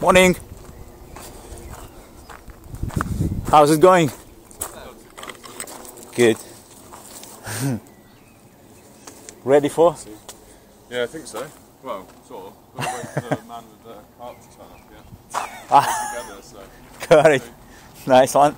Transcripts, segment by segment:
Morning. How's it going? Good. Ready for? Yeah, I think so. Well, sort of. Got to wait for the man with the cart to turn up, yeah. Together, so. Got it. Nice one.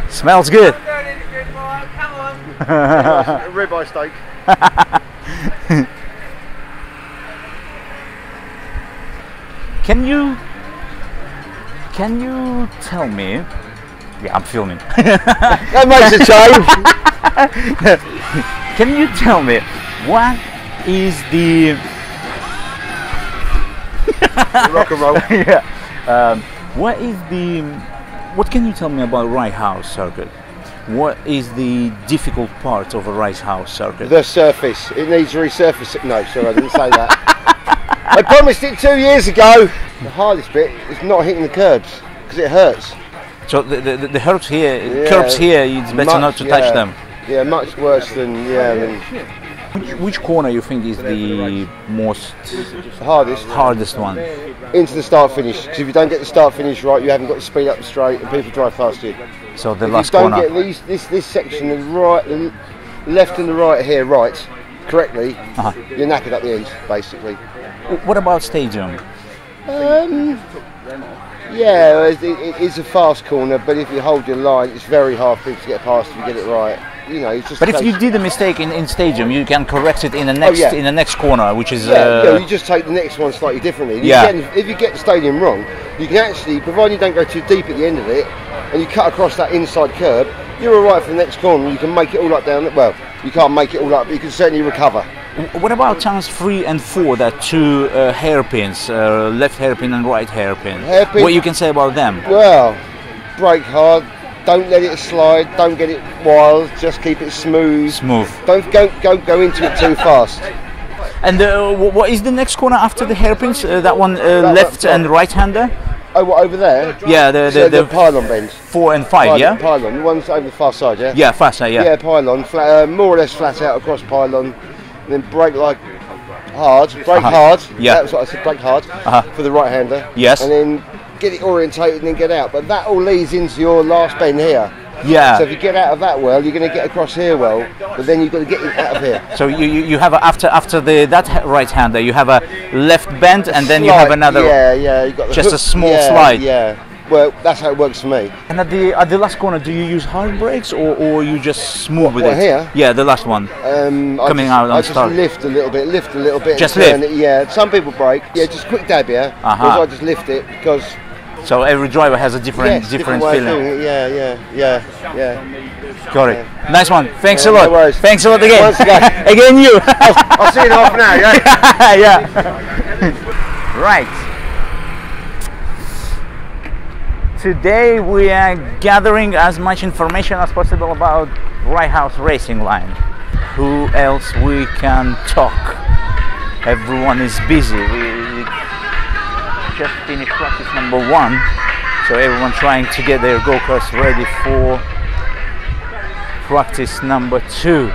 Smells good. Ribeye steak. Can you tell me? Yeah, I'm filming. That makes a change. Can you tell me what is the rock and roll? Yeah. What can you tell me about Rye House circuit? What is the difficult part of a Rye House circuit? The surface. It needs resurfacing. No, sorry, I didn't say that. I promised it 2 years ago. The hardest bit is not hitting the curbs because it hurts. So the curbs here, it's better not to touch them. Yeah, much worse than Which corner you think is the most hardest one? Into the start finish. Because if you don't get the start finish right, you haven't got to speed up the straight, and people drive past you. So the if last you don't corner. get this section, the left and the right here, correctly, you're knackered at the end, basically. What about stadium? Yeah, it is a fast corner, but if you hold your line, it's very hard for people to get past if you get it right. You know, it's just. But if you did a mistake in stadium, you can correct it in the next in the next corner, which is. You just take the next one slightly differently. If you get the stadium wrong, you can actually, provided you don't go too deep at the end of it, and you cut across that inside curb, you're all right for the next corner. You can make it all up down. Well, you can't make it all up, but you can certainly recover. What about turns 3 and 4? That two hairpins, left hairpin and right hairpin. What you can say about them? Well, brake hard. Don't let it slide. Don't get it wild. Just keep it smooth. Don't go into it too fast. And what is the next corner after the hairpins? That one, left and right-hander. Oh, what, over there? Yeah, the pylon bends. 4 and 5, yeah? Pylon, the one's over the far side, yeah? Yeah, far side, yeah. Yeah, pylon, flat, more or less flat out across pylon, and then brake like hard, hard. Yeah. That's what I said, brake hard for the right-hander. Yes. And then get it orientated and then get out. But that all leads into your last bend here. Yeah. So if you get out of that well, you're going to get across here well, but then you've got to get it out of here. So you have after that right-hander, you have a left bend, and then you have another. Yeah. You got the just hook. a small slide. Yeah. Well, that's how it works for me. And at the last corner, do you use hard brakes or you just smooth with it? Here? Yeah, the last one. Coming out on start. I just lift a little bit. Just lift? Yeah, some people brake. Yeah, just quick dab here. Whereas I just lift it because. So every driver has a different feeling. Yeah. Got it. Nice one. Thanks a lot. No worries. Thanks a lot again. Once again. Again you. I'll see you in half an hour, yeah? Yeah. Right. Today we are gathering as much information as possible about Rye House racing line. who else we can talk? Everyone is busy. We just finished practice number 1, so everyone trying to get their go-karts ready for practice number 2.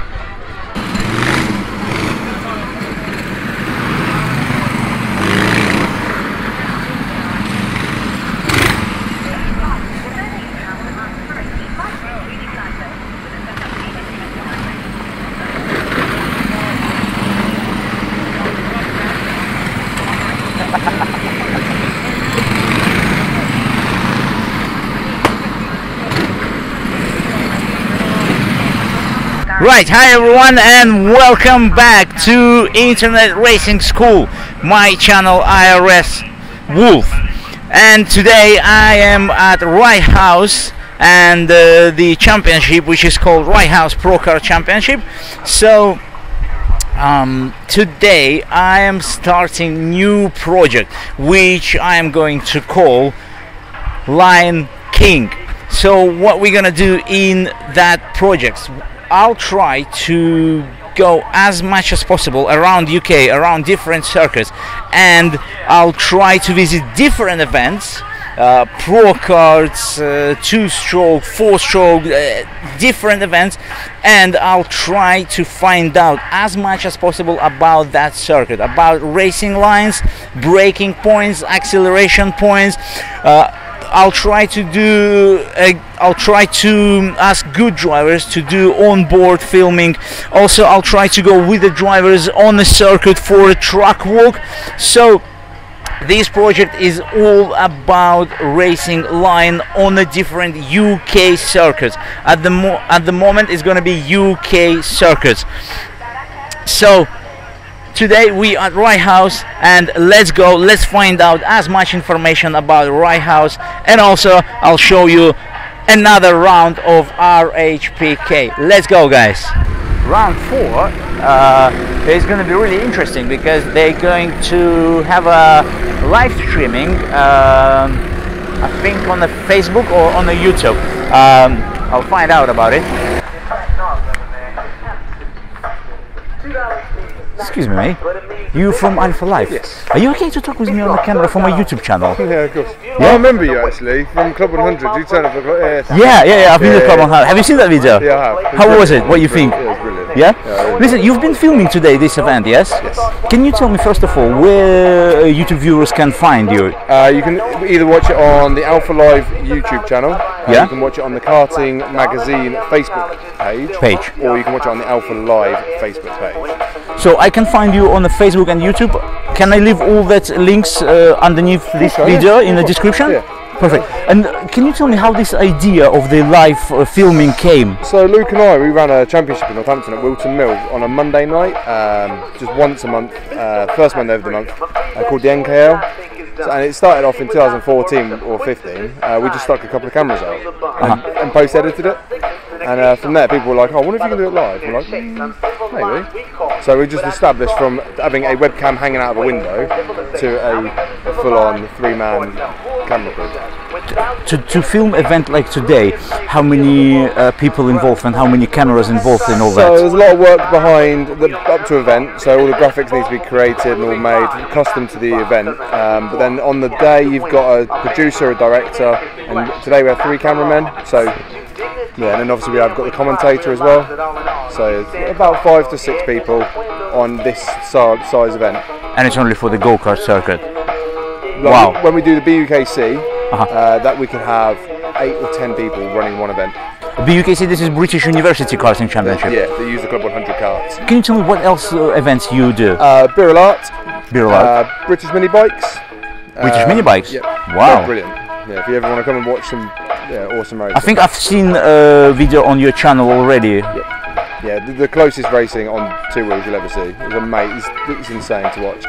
Right, hi everyone and welcome back to Internet Racing School, my channel IRS WO1F. And today I am at Rye House and the championship, which is called Rye House Pro Kart Championship. So today I am starting new project which I am going to call Lion King. So what we're gonna do in that project, I'll try to go as much as possible around UK, around different circuits, and I'll try to visit different events, pro karts, 2-stroke, 4-stroke, different events, and I'll try to find out as much as possible about that circuit, about racing lines, braking points, acceleration points. I'll try to ask good drivers to do on-board filming. Also, I'll try to go with the drivers on the circuit for a track walk. So this project is all about racing line on the different UK circuits. At the moment it's going to be UK circuits. So today we are at Rye House, and let's find out as much information about Rye House, and also I'll show you another round of RHPK. Let's go, guys. Round 4 is going to be really interesting because they're going to have a live streaming, I think on the Facebook or on the YouTube. I'll find out about it. Excuse me, mate. You from Alpha Life? Yes. Are you okay to talk with me on the camera for my YouTube channel? Yeah, of course. Yeah? I remember you actually from Club 100. You turned up. Yeah. I've been to Club 100. Have you seen that video? Yeah, I have. How was it? What do you think? It was brilliant. Yeah? Listen, you've been filming today this event, yes? Yes. Can you tell me first of all where YouTube viewers can find you? You can either watch it on the Alpha Live YouTube channel. Yeah. You can watch it on the Karting Magazine Facebook page. Or you can watch it on the Alpha Live Facebook page. So I can find you on the Facebook and YouTube. Can I leave all that links underneath this video in the description? Yeah. Perfect. And can you tell me how this idea of the live filming came? So Luke and I, we ran a championship in Northampton at Wilton Mill on a Monday night, just once a month, first Monday of the month, called the NKL. And it started off in 2014 or 15. We just stuck a couple of cameras out and post-edited it. And from there, people were like, "Oh, I wonder if you can do it live." We're like, maybe. So we just established from having a webcam hanging out of a window to a full-on 3-man camera crew. To film event like today, how many people involved and how many cameras involved in all that? So there's a lot of work behind up to event. So all the graphics need to be created and all made custom to the event. But then on the day, you've got a producer, a director, and today we have 3 cameramen. So yeah, and then obviously we have got the commentator as well. So it's about 5 to 6 people on this size event. And it's only for the go-kart circuit. Wow. When we do the BUKC, that we can have 8 or 10 people running one event. BUKC, this is British University Karting Championship. Yeah, they use the Club 100 carts. Can you tell me what else events you do? Beer Art, British Mini Bikes. British Mini Bikes? Yeah. Wow. They're brilliant. Yeah, if you ever want to come and watch some awesome racing. I think I've seen a video on your channel already. Yeah, the closest racing on 2 wheels you'll ever see. It's amazing. It's insane to watch.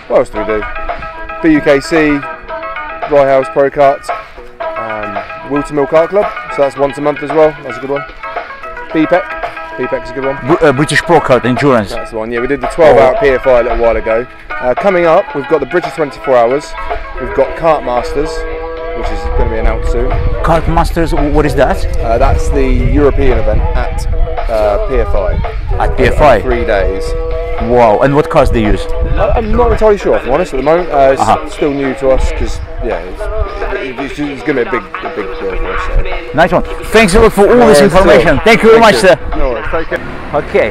What else do we do? BUKC, Rye House Pro Kart, Wilton Mill Kart Club, so that's once a month as well, that's a good one. BPEC is a good one. British Pro Kart Endurance. That's the one, yeah, we did the 12-hour PFI a little while ago. Coming up, we've got the British 24 Hours, we've got Kart Masters, which is going to be announced soon. Kart Masters, what is that? That's the European event at PFI. At PFI? 3 days. Wow, and what cars do you use? I'm not entirely sure, if I'm honest, at the moment. It's still new to us, because, yeah, it's going to be a big deal for us. So. Nice one. Thanks a lot for all this information. Thank you very much, sir. No worries, take care. Okay,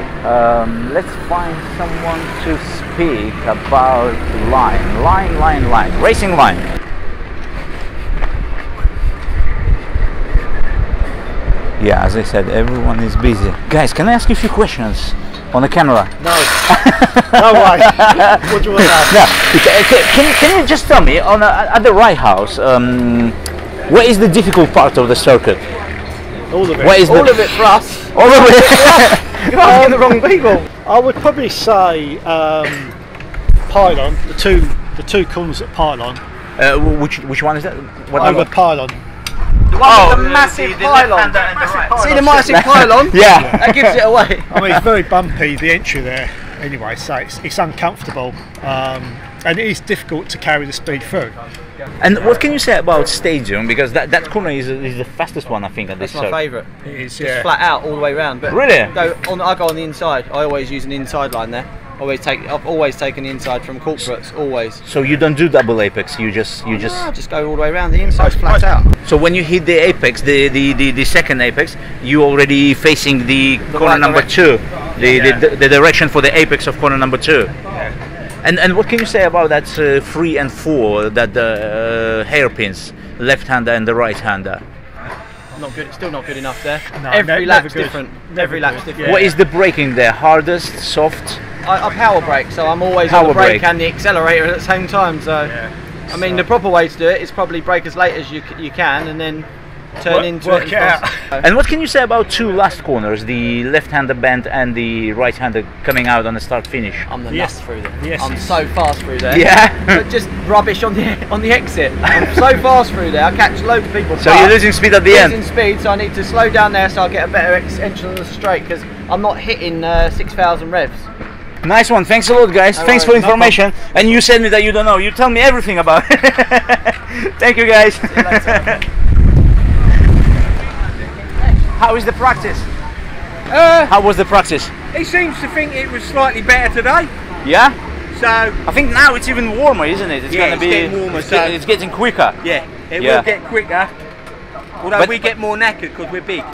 let's find someone to speak about line, racing line. Yeah, as I said, everyone is busy. Guys, can I ask you a few questions on the camera? No. No way. What do you want to ask? No. Can you just tell me, at the Rye House, what is the difficult part of the circuit? All of it. All of it for us. All of it? You're asking the wrong people. I would probably say pylon. The two corners at pylon. Which one is that? What Over pylon. The massive pylon. See the massive pylon? Yeah. That gives it away. I mean, it's very bumpy, the entry there, anyway, so it's uncomfortable. And it is difficult to carry the speed through. And what can you say about stadium? Because that corner is the fastest one, I think, at this That's my favourite. It is, It's flat out all the way round. But really? I go on the inside. I always use an inside line there. I've always taken the inside from corporates, always. So you don't do double apex, you just Just go all the way around. The inside's flat out. So when you hit the apex, the second apex, you already facing the corner right number direction. 2, the direction for the apex of corner number 2. Yeah. And what can you say about that 3 and 4, that hairpins, left-hander and the right-hander? Not good. Still not good enough there. No, Every never lap's good. different. Never Every lap's good. different. Yeah. What is the braking there? Hardest, soft? I power brake, so I'm always Power on the brake brake. and the accelerator at the same time. So, I mean, the proper way to do it is probably brake as late as you can, and then turn into work it out. And what can you say about 2 last corners, the left-hander bend and the right-hander coming out on the start-finish? I'm the Yes. nuts through there. Yes. I'm so fast through there. Yeah. But just rubbish on the exit. I'm so fast through there. I catch loads of people. So you're losing speed at the end? Losing speed, so I need to slow down there so I get a better entry on the straight, because I'm not hitting 6,000 revs. Nice one, thanks a lot, guys. No Thanks for worries, no information. And you said me that you don't know. You tell me everything about it. Thank you, guys. See you later. How is the practice? How was the practice? He seems to think it was slightly better today, Yeah? so I think now it's even warmer, isn't it? It's Yeah, gonna it's be getting warmer, it's, so- it's getting quicker. yeah, it Yeah. will get quicker. Although But- we get more knackered because we're big.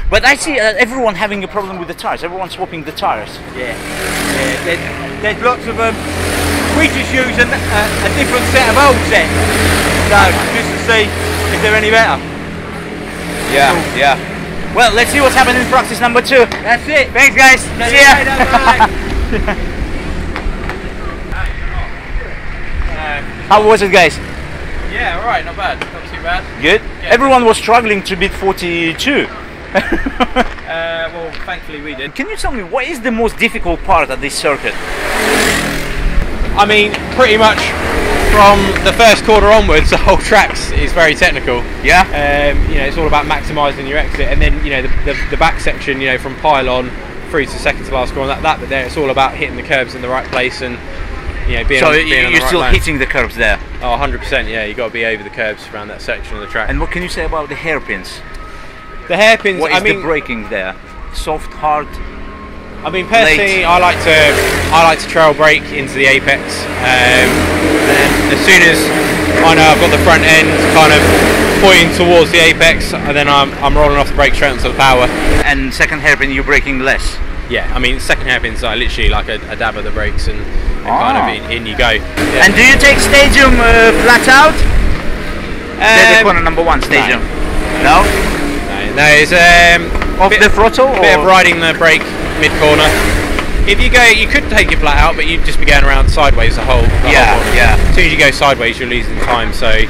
But I see everyone having a problem with the tires. Everyone's swapping the tires. Yeah, there's lots of them. We just use a different set of old set, so just to see if they're any better. Yeah. Well, let's see what's happening in practice number 2. That's it. Thanks, guys. See ya. How was it, guys? Yeah, alright, not bad, not too bad. Good. Everyone was struggling to beat 42. Well, thankfully we did. Can you tell me what is the most difficult part of this circuit? I mean, pretty much from the first quarter onwards, the whole track is very technical. Yeah. You know, it's all about maximising your exit, and then you know the back section, you know, from pylon through to second to last corner, that bit there, it's all about hitting the curbs in the right place and you know being. So on the you're right still line. hitting the curbs there. Oh, 100%. Yeah, you got to be over the curbs around that section of the track. And what can you say about the hairpins? The hairpins. What is I mean, the braking there? Soft, hard? I mean, personally, I like to trail brake into the apex, and then as soon as I know I've got the front end kind of pointing towards the apex, and then I'm rolling off the brake straight onto the power. And second hairpin, you're braking less. Yeah, I mean, second hairpins are literally like a dab of the brakes, and kind of in you go. Yeah. And do you take stadium flat out? There's the corner number 1 stadium. No? No, it's Off the throttle? bit or? of riding the brake mid corner. If you go, you could take it flat out, but you'd just be going around sideways the whole corner. Yeah. As soon as you go sideways, you're losing time. So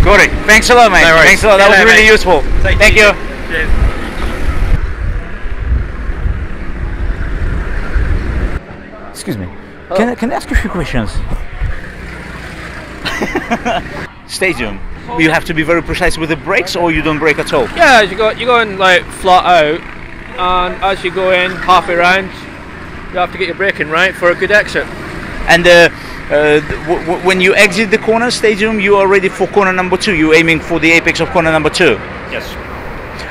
Got it. Thanks a lot, mate. No worries. Thanks a lot. That was Yeah, really mate. useful. Take Thank it you. easy. Cheers. Excuse me. Can I ask you a few questions? Stadium. You have to be very precise with the brakes, or you don't brake at all. Yeah, you're going like flat out, and as you go in halfway round, you have to get your braking right for a good exit. And when you exit the corner stadium, you are ready for corner number 2. You're aiming for the apex of corner number 2. Yes.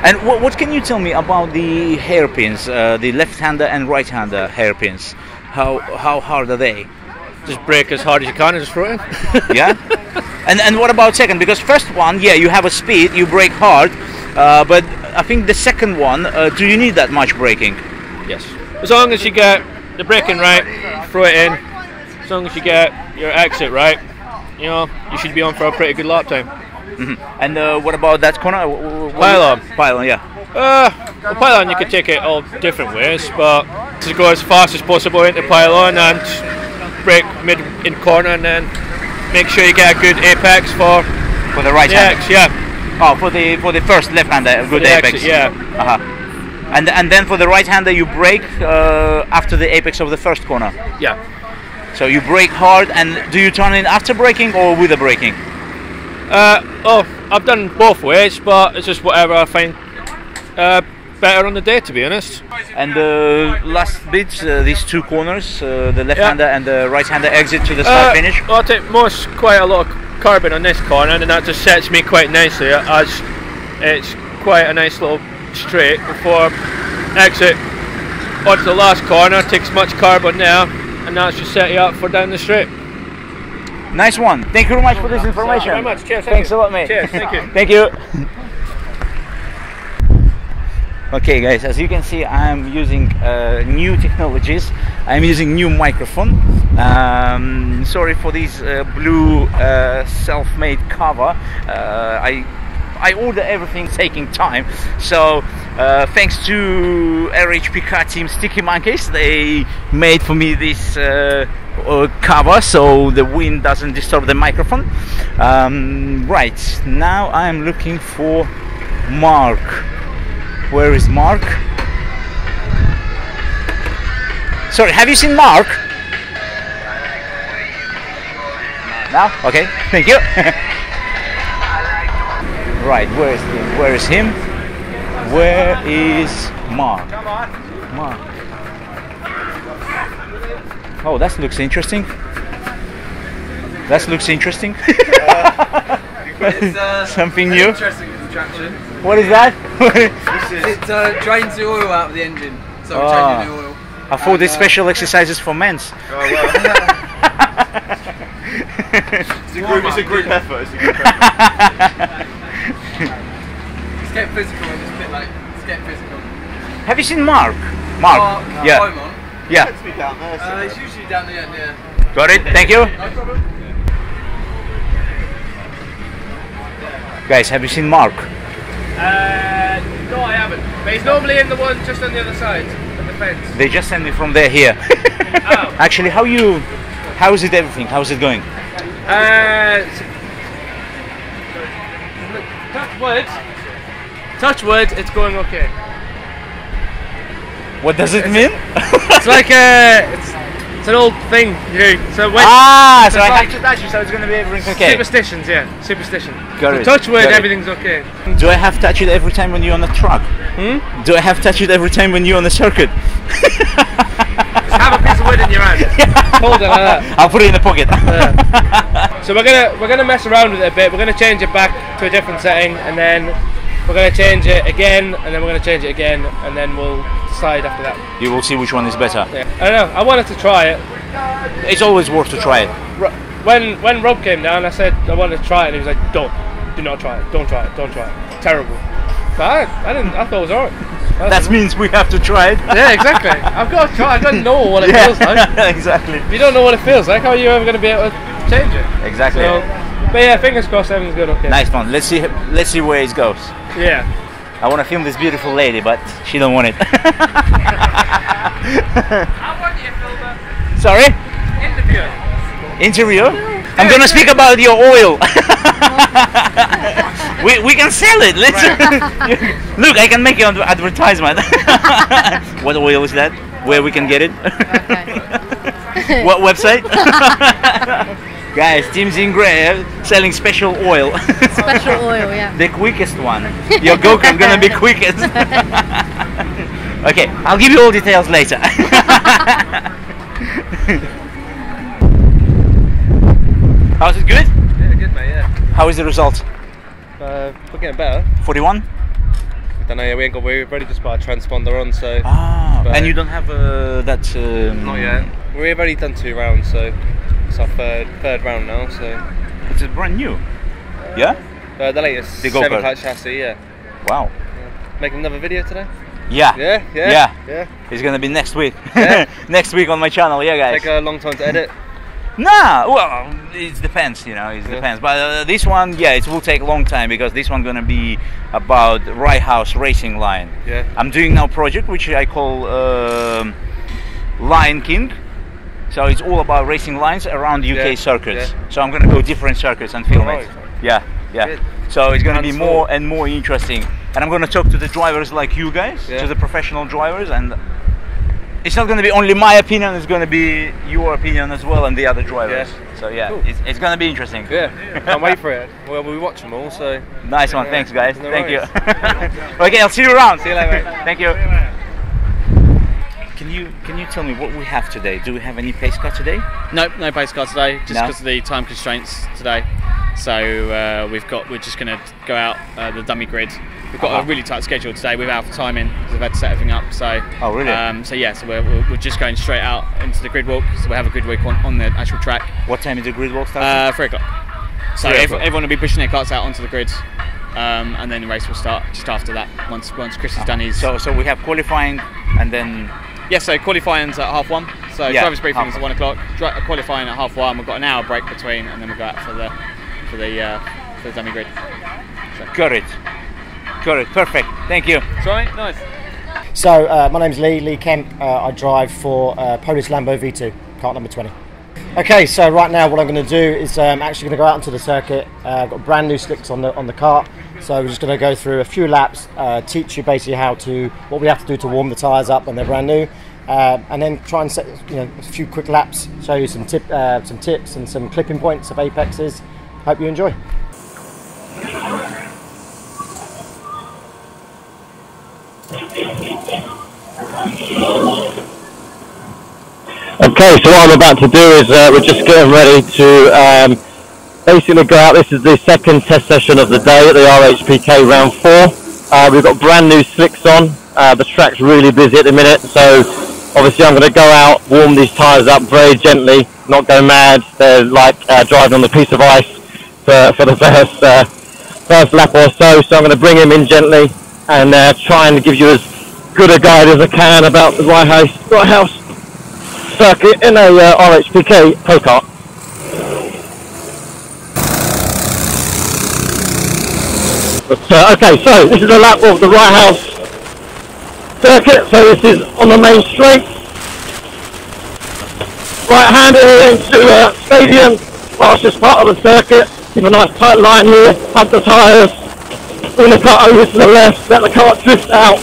And what can you tell me about the hairpins, the left-hander and right-hander hairpins? How hard are they? Just brake as hard as you can and just throw it in. Yeah. And what about second? Because first one, yeah, you have a speed, you brake hard, but I think the second one, do you need that much braking? Yes. As long as you get the braking right, throw it in. As long as you get your exit right, you know, you should be on for a pretty good lap time. And what about that corner? Pylon. Pylon, yeah. The pylon, you could take it all different ways, but to go as fast as possible into pylon and brake mid in corner, and then make sure you get a good apex for the right hand. Yeah. Oh, for the first left hander, a good apex. Exit, yeah. And then for the right hander, you brake after the apex of the first corner. Yeah. So you brake hard, and do you turn in after braking or with the braking? I've done both ways, but it's just whatever I find better on the day, to be honest. And the last bit, these two corners, the left-hander and the right-hander exit to the start finish? I take quite a lot of carbon on this corner, and that just sets me quite nicely, as it's quite a nice little straight before exit onto the last corner. Takes much carbon there, and that's just set you up for down the straight. Nice one. Thank you very much for this information. Thank you very much. Cheers. Thanks a lot, mate. Cheers. Thank you. Thank you. Okay, guys, as you can see, I'm using new technologies. I'm using new microphone. Sorry for this blue self-made cover. I order everything taking time, so thanks to RHPK team Sticky Monkeys, they made for me this cover so the wind doesn't disturb the microphone. Right, now I'm looking for Mark. Where is Mark? Sorry, have you seen Mark? No? Okay, thank you. Right, where is him? Where is him? Where is Mark? Mark. Oh, that looks interesting. That looks interesting. It's something new. Interesting contraption. What is that? It drains the oil out of the engine, so we're changing the oil. I thought it's special exercises for men. It's a group effort. It's getting physical, and it's a bit like it's getting physical. Have you seen Mark? Mark? Yeah. Beaumont? Yeah. It's usually down the end, yeah. Got it. Thank you. No problem. Guys, have you seen Mark? No, I haven't. But he's normally in the one just on the other side of the fence. They just sent me from there here. Oh. Actually, how is it everything? How's it going? Touch wood, it's going okay. What does it mean? It's like it's an old thing you do. So when so I have to touch you, so it's gonna be everything okay. Superstitions, yeah, superstition. Got so it. touch wood, Got it. everything's okay. Do I have to touch it every time when you're on the truck? Do I have to touch it every time when you're on the circuit? Just have a piece of wood in your hand. Hold it like that. I'll put it in the pocket. So we're gonna mess around with it a bit. We're gonna change it back to a different setting, and then we're gonna change it again, and then we're gonna change it again, and then we'll decide after that. You will see which one is better. Yeah. I don't know. I wanted to try it. It's always worth to try it. When Rob came down, I said I wanted to try it, and he was like, do not try it. Don't try it. Don't try it. Terrible. But I thought it was alright. That means we have to try it. Yeah, exactly. I've got to try. I've got to know what it feels like. Exactly. If you don't know what it feels like, how are you ever going to be able to change it? Exactly. So, but yeah, fingers crossed, everything's good. Okay. Nice one. Let's see where it goes. Yeah. I want to film this beautiful lady, but she don't want it. I want you to film that. Sorry? Interview? I'm gonna speak about your oil. we can sell it. Let's look. I can make it on the advertisement. What oil is that? Where we can get it? What website? Guys, Teams in Grey selling special oil. Special oil, yeah. The quickest one. Your GoPro gonna be quickest. Okay, I'll give you all details later. How's it good? Yeah, good mate, yeah. How is the result? We're getting better. 41? Don't know. Yeah, we've already just put a transponder on, so. And you don't have that. Not yet. We've already done 2 rounds, so it's our third round now. So. It's brand new. Yeah. The latest 7-cut chassis. Yeah. Wow. Making another video today. Yeah. It's gonna be next week. Yeah. Next week on my channel. Yeah, guys. Take a long time to edit. Nah, well, it depends, you know, it depends. But this one, yeah, it will take a long time because this one gonna be about Rye House racing line. Yeah. I'm doing now a project which I call Lion King. So it's all about racing lines around UK circuits. Yeah. So I'm gonna go different circuits and film it. Yeah. Good. So it's gonna be more and more interesting. And I'm gonna talk to the drivers like you guys, to the professional drivers, and it's not going to be only my opinion, it's going to be your opinion as well and the other drivers. So yeah, cool. It's going to be interesting. Yeah, can't wait for it. Well, we watch them all, so. Nice one, thanks guys. Thank you. Okay, I'll see you around. See you later. Thank you. Can you tell me what we have today? Do we have any pace car today? No pace car today, just because of the time constraints today. So we're just going to go out the dummy grid. We've got a really tight schedule today without timing because we've had to set everything up. So so we're just going straight out into the grid walk. So we'll have a grid walk on the actual track. What time is the grid walk starting? 3 o'clock. So everyone will be pushing their carts out onto the grid, and then the race will start just after that. Once Chris has done his. So we have qualifying and then. Yeah, so qualifying's at 1:30. So driver's briefing is at 1 o'clock. Qualifying at 1:30. We've got an hour break between, and then we'll go out for the dummy grid. So. Got it. Perfect. Thank you. Sorry, nice. So my name's Lee Kemp. I drive for Polish Lambo V2, kart number 20. Okay, so right now what I'm going to do is actually going to go out onto the circuit. I've got brand new slicks on the cart, so we're just going to go through a few laps, teach you basically what we have to do to warm the tyres up when they're brand new, and then try and set a few quick laps, show you some tips and some clipping points of apexes. Hope you enjoy. Okay, so what I'm about to do is we're just getting ready to basically go out. This is the second test session of the day at the RHPK round 4. We've got brand new slicks on. The track's really busy at the minute, so obviously I'm going to go out, warm these tyres up very gently, not go mad. They're like driving on a piece of ice for the first lap or so, so I'm going to bring him in gently and try and give you as good a guide as I can about the Rye House circuit in a RHPK pro kart. Okay, so this is a lap of the Rye House circuit. So this is on the main straight. Right hand into stadium, fastest part of the circuit. Give a nice tight line here, hug the tyres, bring the cart over to the left, let the cart drift out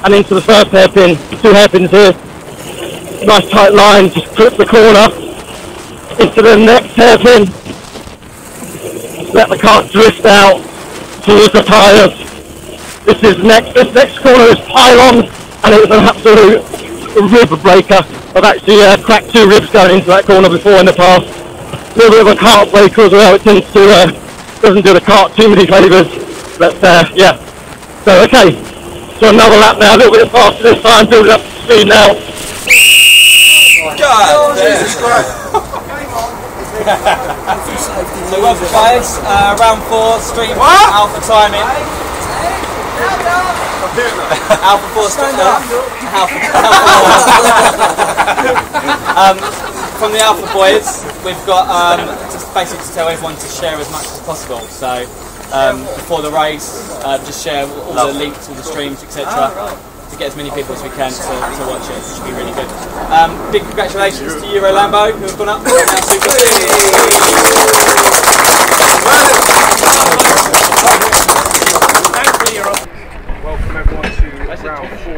and into the first hairpin, 2 hairpins here. Nice tight line, just clip the corner into the next hairpin, let the cart drift out towards the tyres. This next corner is pylon, and it was an absolute rib breaker. I've actually cracked 2 ribs going into that corner before in the past. A little bit of a cart breaker as well, it tends to, doesn't do the cart too many favours, but yeah. So okay, so another lap now, a little bit faster this time, building up to speed now. God, Jesus Christ. So welcome guys, round 4, street alpha timing. Alpha 4 street from the Alpha boys, we've got just basically to tell everyone to share as much as possible. So before the race, just share all the links, all the streams, etc. to get as many people as we can to watch it, which should be really good. Big congratulations to Euro Lambo, who have gone up. Welcome everyone to round 4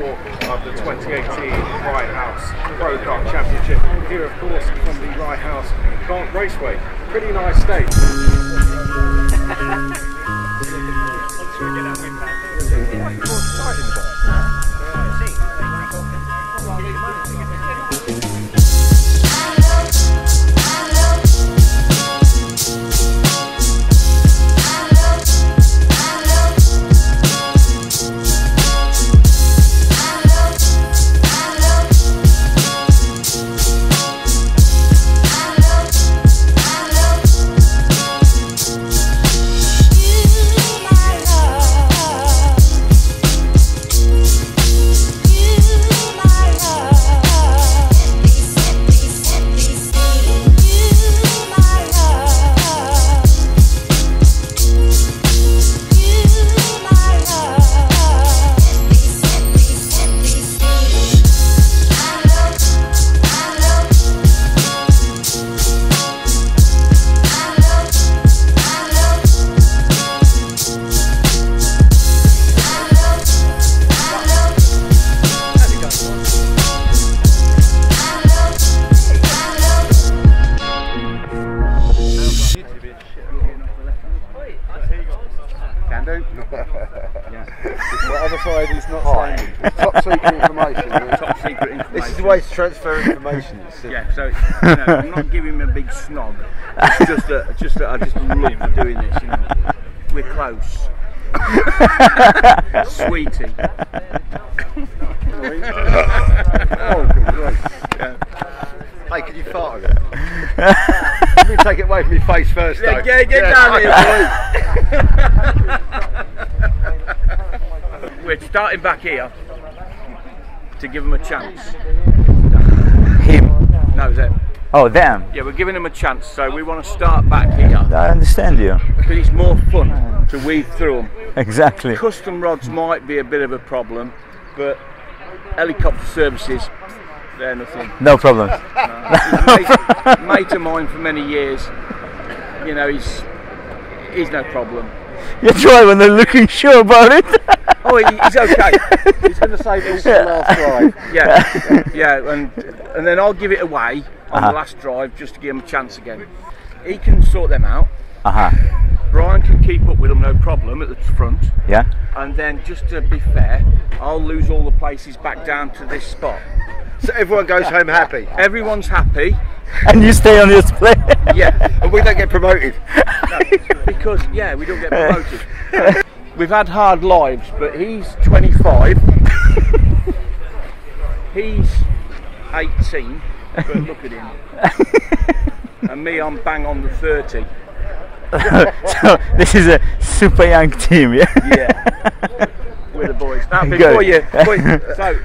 of the 2018 Rye House Pro Kart Championship. Here of course from the Rye House Kart Raceway. Pretty nice stage. way to transfer information. Yeah, so you know, I'm not giving him a big snog. It's just that I just love doing this. You know, we're close. Sweetie. Oh, good Lord. Yeah. Hey, can you fart on it? Let me take it away from your face first. Yeah, get down here, boy. We're starting back here to give them a chance. Him? No, them. Oh, them? Yeah, we're giving them a chance, so we want to start back here. I understand you. Because it's more fun to weave through them. Exactly. Custom rods might be a bit of a problem, but helicopter services, they're nothing. No problem. No. Mate of mine for many years. You know, he's no problem. You try when they're looking sure about it. Oh, he's okay. He's going to save this for the last drive. Yeah, and then I'll give it away on the last drive just to give him a chance again. He can sort them out. Brian can keep up with them, no problem, at the front. Yeah. And then, just to be fair, I'll lose all the places back down to this spot. So everyone goes home happy. Everyone's happy. And you stay on this place. Yeah. And we don't get promoted. No, because, yeah, we don't get promoted. We've had hard lives, but he's 25. He's 18, but look at him. And me, I'm bang on the 30. So this is a super young team, yeah? Yeah. We're the boys. Now, Good. So,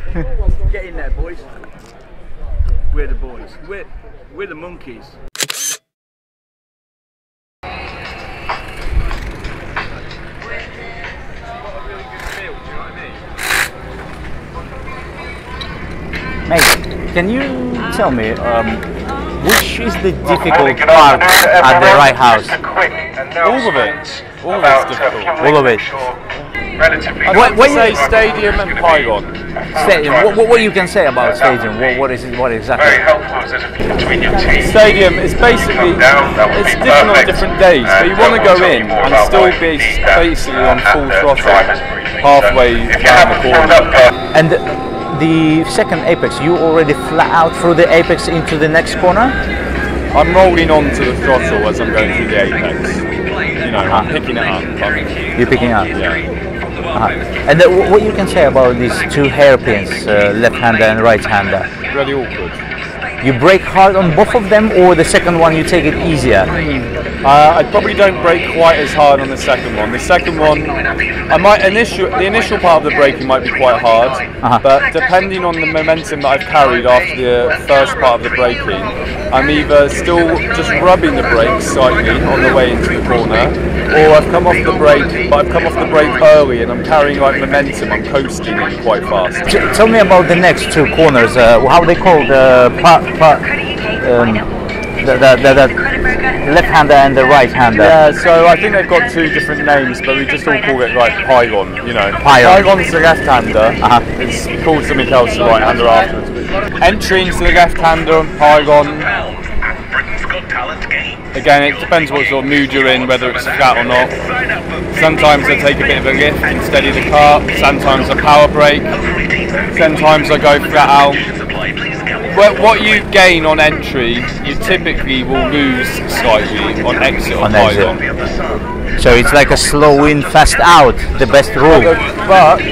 get in there, boys. We're the boys. We're the monkeys. Mate, can you tell me which is the difficult part at the Rye House? All of it. All of it's difficult. All of it. What you say stadium and pylon. Stadium. What you can say about stadium? What is it? What exactly? Stadium is basically it's different on different days, but you want to go in and still be basically on full throttle halfway down the corner. And the second apex, you already flat out through the apex into the next corner? I'm rolling onto the throttle as I'm going through the apex. You know, I'm picking it up. You're picking up? Yeah. And what you can say about these two hairpins, left-hander and right-hander? Really awkward. You brake hard on both of them, or the second one you take it easier? I probably don't brake quite as hard on the second one. The second one, the initial part of the braking might be quite hard, but depending on the momentum that I've carried after the first part of the braking, I'm either still just rubbing the brakes slightly on the way into the corner, or I've come off the brake, but I've come off the brake early and I'm carrying like momentum, I'm coasting in quite fast. Tell me about the next two corners, how they called the left-hander and the right-hander. Yeah, so I think they've got two different names, but we just all call it like pylon, you know. Pylon's the left-hander, it's called something else the right-hander afterwards. Entry into the left-hander and pylon, again it depends what sort of mood you're in, whether it's flat or not. Sometimes I take a bit of a lift and steady the car, sometimes I power brake, sometimes I go flat out. What you gain on entry, you typically will lose slightly on exit or pylon. So it's like a slow in, fast out, the best rule. But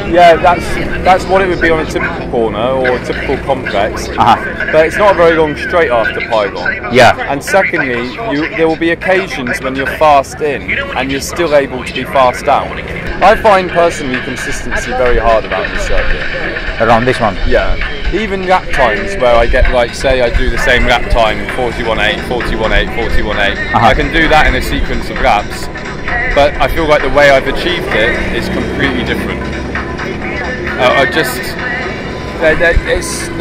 yeah, that's what it would be on a typical corner or a typical complex. But it's not a very long straight after pylon. Yeah. And secondly, there will be occasions when you're fast in and you're still able to be fast out. I find personally consistency very hard about this circuit. Around this one? Yeah. Even lap times where I get, like, say I do the same lap time 41.8, 41.8, 41.8. I can do that in a sequence of laps, but I feel like the way I've achieved it is completely different.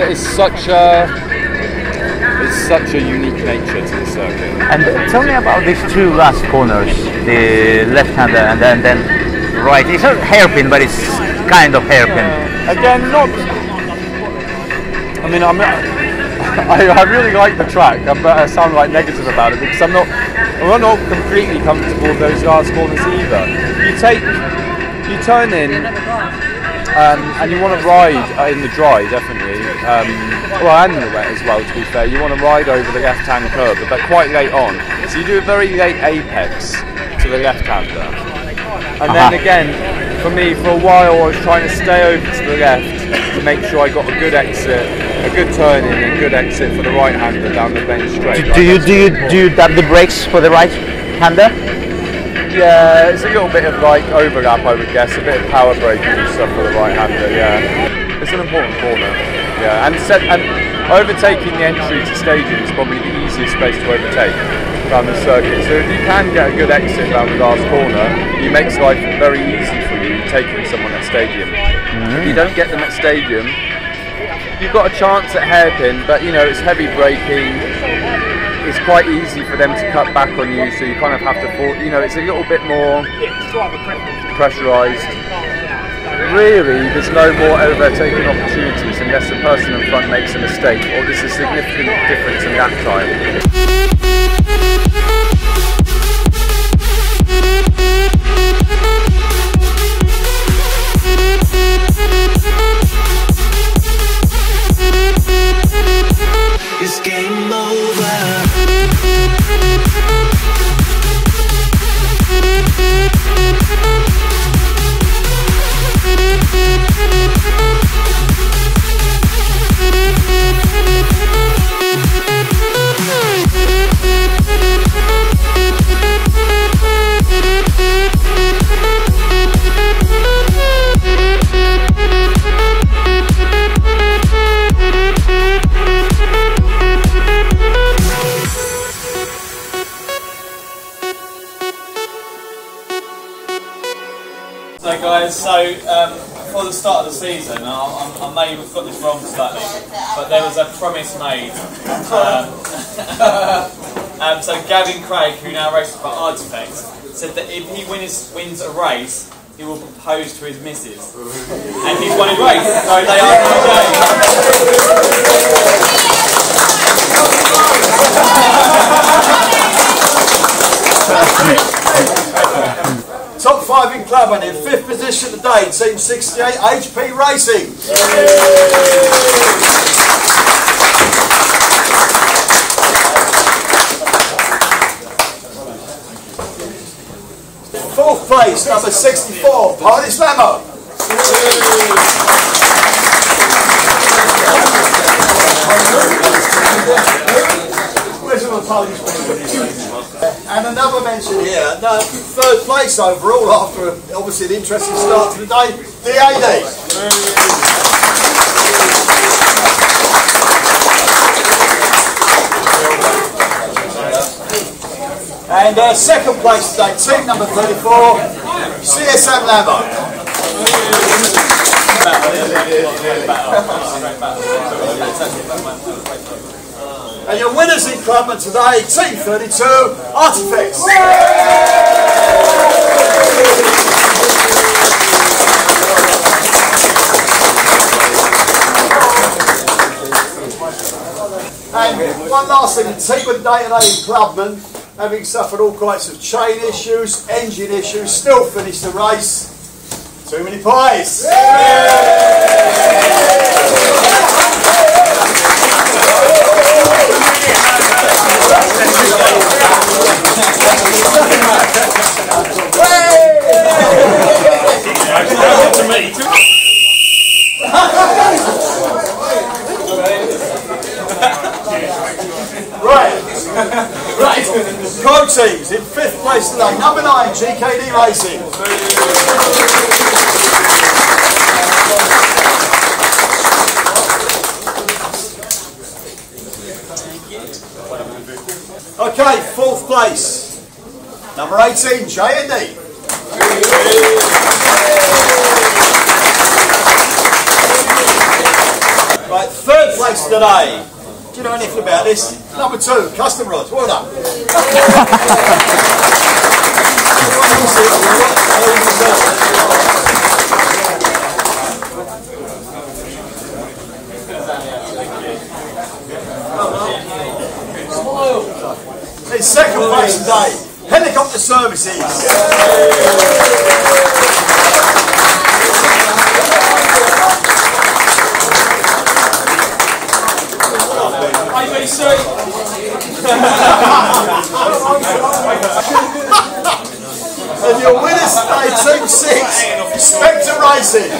It's such a unique nature to the circuit. And tell me about these two last corners, the left-hander and then right. It's not hairpin, but it's kind of hairpin. Again, not. I mean, I really like the track. I sound like negative about it because I'm not completely comfortable with those last corners either. You turn in, and you want to ride in the dry, definitely, well, and in the wet as well, to be fair. You want to ride over the left-hand curb, but they're quite late on. So you do a very late apex to the left-hander. And then again, for me, for a while, I was trying to stay over to the left to make sure I got a good exit, a good turn in, and a good exit for the right-hander down the bench straight. Do you dab the brakes for the right-hander? Yeah, it's a little bit of like overlap, I would guess, a bit of power braking and stuff for the right-hander. Yeah, it's an important corner. Yeah, and overtaking the entry to stadium is probably the easiest space to overtake around the circuit. So if you can get a good exit around the last corner, it makes life very easy for you taking someone at stadium. If you don't get them at stadium, you've got a chance at hairpin, but you know it's heavy braking. It's quite easy for them to cut back on you, so you kind of have to fall, you know, it's a little bit more pressurised. Really, there's no more overtaking opportunities unless the person in front makes a mistake or there's a significant difference in lap time. It's game over. So guys, before the start of the season, I may have got this wrong slightly, but there was a promise made. So Gavin Craig, who now races for Artifacts, said that if he wins a race, he will propose to his missus. And he's won his race, so they are Top 5 in club and in 5th position today, Team 68 HP Racing. Fourth place, number 64, Party Slammer. And another mention here, third place overall after obviously an interesting start to the day, DAD. And second place today, team number 34, CSM Lambo. And your winners in club today, Team 32, Artifacts. And one last thing, the team of the day today, Clubman, having suffered all kinds of chain issues, engine issues, still finished the race. Too many pies. Right. Pro teams in 5th place today. Number 9, GKD Racing. Okay, 4th place. Number 18, JND. Right, 3rd place today. Do you know anything about this? Number 2, Custom Rods. Well done. In 2nd place today, Helicopter Services. And your winners today, Team 6, Spectre Racing.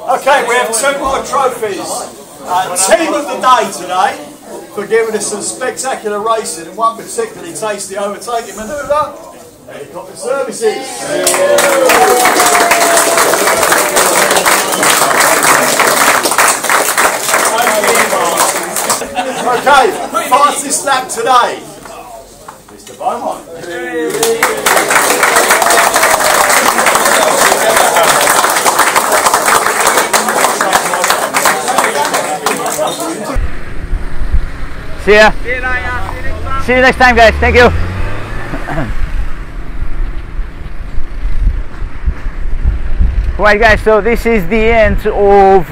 Okay, we have 2 more trophies. Team of the day today for giving us some spectacular racing, and one particularly tasty overtaking manoeuvre. Helicopter Services. Okay, fastest lap today, Mr. Beaumont. See ya. See you next time, guys. Thank you. Right, guys, so this is the end of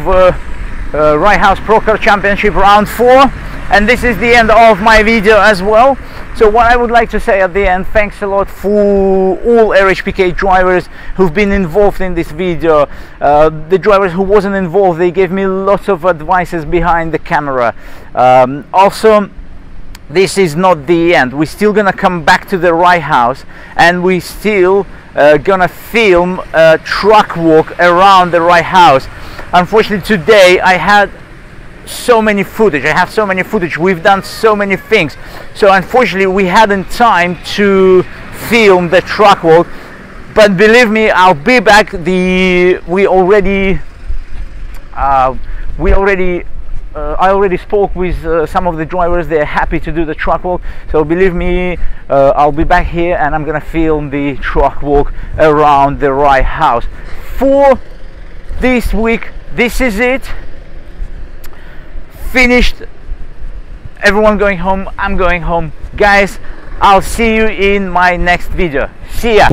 Rye House Pro Car Championship round 4, and this is the end of my video as well. So what I would like to say at the end, thanks a lot for all RHPK drivers who've been involved in this video. The drivers who wasn't involved, they gave me lots of advices behind the camera. Also, this is not the end. We're still gonna come back to the Rye House, and we still gonna film a truck walk around the Rye House. Unfortunately today I had so many footage. I have so many footage. We've done so many things. So unfortunately we hadn't time to film the truck walk. But believe me, I'll be back. I already spoke with some of the drivers. They're happy to do the truck walk. So believe me, I'll be back here and I'm gonna film the truck walk around the Rye House. For this week, this is it. Finished. Everyone going home. I'm going home. Guys, I'll see you in my next video. See ya.